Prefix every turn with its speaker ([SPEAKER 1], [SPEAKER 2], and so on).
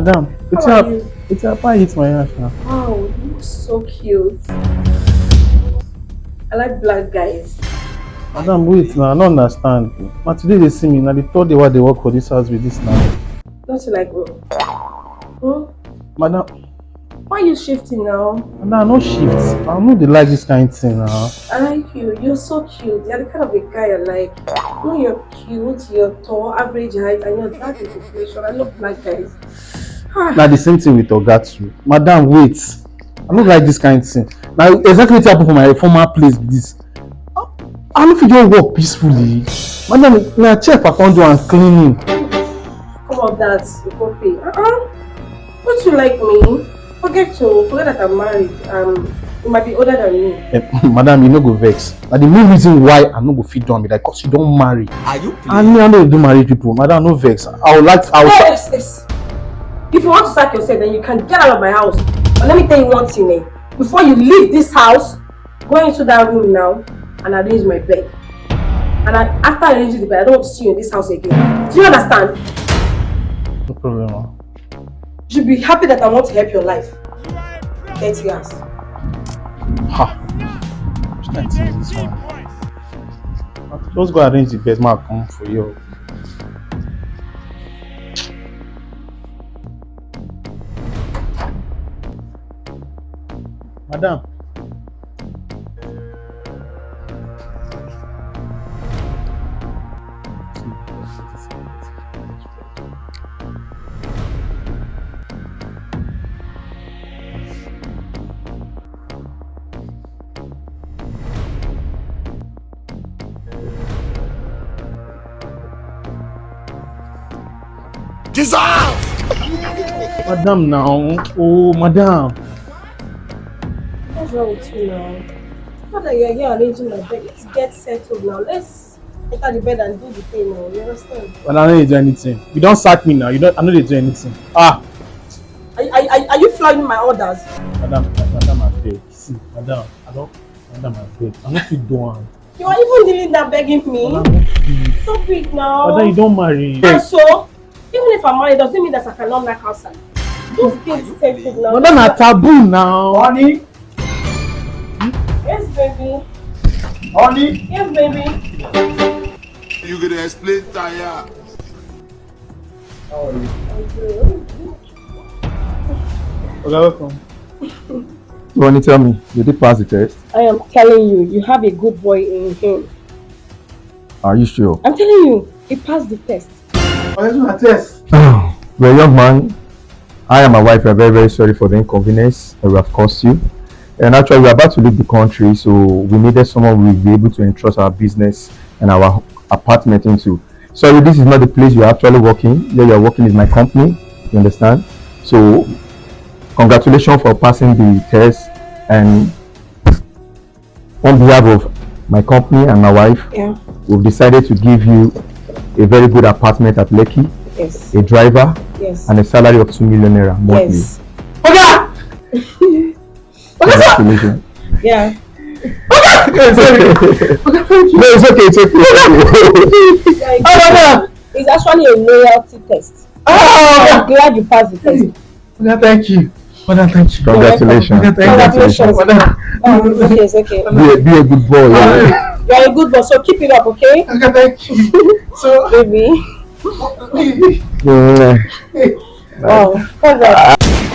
[SPEAKER 1] Madam, it's a pie hits my ass now.
[SPEAKER 2] Wow, you look so cute. I like black guys.
[SPEAKER 1] Madam, wait now, I don't understand. But today they see me, now they thought they were they work for this house with this now.
[SPEAKER 2] Don't you like me? Hmm?
[SPEAKER 1] Madam,
[SPEAKER 2] Why are you shifting now?
[SPEAKER 1] madam, no shifts. I know they like this kind of thing now.
[SPEAKER 2] I like you. You're so cute. You're the kind of a guy I like. You know, you're cute, you're tall, average height, and you're dark in population. I love black guys.
[SPEAKER 1] Now the same thing with Ogatsu. Madam, wait. I don't like this kind of thing. Now exactly what happened for my former place with this. I don't feel just work peacefully. Madam, now check I can't do and cleaning.
[SPEAKER 2] Come on, that you can't pay. Don't you like me? Forget that I'm married. You might be older than me.
[SPEAKER 1] Madam, you no go vex. Now the main reason why I no go fit down me like cause you don't marry.
[SPEAKER 3] Are you pleased?
[SPEAKER 1] I know do marry people. Madam, no vex.
[SPEAKER 2] Yes. If you want to sack yourself, then you can get out of my house. But let me tell you one thing, eh? Before you leave this house, go into that room now and arrange my bed. And after arranging the bed, I don't want to see you in this house again. Do you understand?
[SPEAKER 1] No problem.
[SPEAKER 2] You should be happy that I want to help your life. 30 years.
[SPEAKER 1] Ha! Which kind of thing is this one? Just go arrange the bed, ma come for you. Madam.
[SPEAKER 3] Jesus!
[SPEAKER 1] Madam now. Oh, madam.
[SPEAKER 2] What's wrong with you now? Not that you're here arranging my bed. Let's get settled now. Let's enter the bed and do the thing now. You understand?
[SPEAKER 1] But I don't do anything. You don't sack me now. I know they do anything. Ah!
[SPEAKER 2] Are you flying my orders?
[SPEAKER 1] Madam, I beg. See, madam, madam, I beg. I'm not fit doing.
[SPEAKER 2] You are even dealing that begging me.
[SPEAKER 1] Madam,
[SPEAKER 2] Stop it now.
[SPEAKER 1] madam, you don't marry.
[SPEAKER 2] And so, even if I'm married, doesn't mean that I cannot knock outside. Just get settled now.
[SPEAKER 1] Madam, a taboo now.
[SPEAKER 3] Honey?
[SPEAKER 2] Yes, baby.
[SPEAKER 3] Honey?
[SPEAKER 2] Yes, baby.
[SPEAKER 3] You gonna explain Taya? How are you?
[SPEAKER 1] Okay, welcome.
[SPEAKER 4] You want to tell me, did you pass the test?
[SPEAKER 2] I am telling you, you have a good boy in him.
[SPEAKER 4] Are you sure?
[SPEAKER 2] I'm telling you, he passed the test.
[SPEAKER 4] Well, young man, I and my wife are very, very sorry for the inconvenience that we have caused you. And actually, we're about to leave the country, so we needed someone who will be able to entrust our business and our apartment into. Sorry, this is not the place you're actually working. Where you're working is my company. You understand? So, congratulations for passing the test. And on behalf of my company and my wife, we've decided to give you a very good apartment at Lekki,
[SPEAKER 2] Yes.
[SPEAKER 4] a driver,
[SPEAKER 2] Yes.
[SPEAKER 4] and a salary of 2 million naira monthly.
[SPEAKER 2] Yes.
[SPEAKER 4] Congratulations.
[SPEAKER 2] Yeah.
[SPEAKER 4] No, it's okay.
[SPEAKER 2] It's actually a loyalty test. I'm glad you passed the test.
[SPEAKER 1] Madam, thank you. Madam, thank you.
[SPEAKER 4] Congratulations.
[SPEAKER 2] Congratulations. It's okay.
[SPEAKER 4] Be a good boy.
[SPEAKER 2] You're a good boy, so keep it up, okay?
[SPEAKER 1] Okay, thank you. So,
[SPEAKER 2] Baby.
[SPEAKER 4] Yeah.
[SPEAKER 2] Wow. Congrats.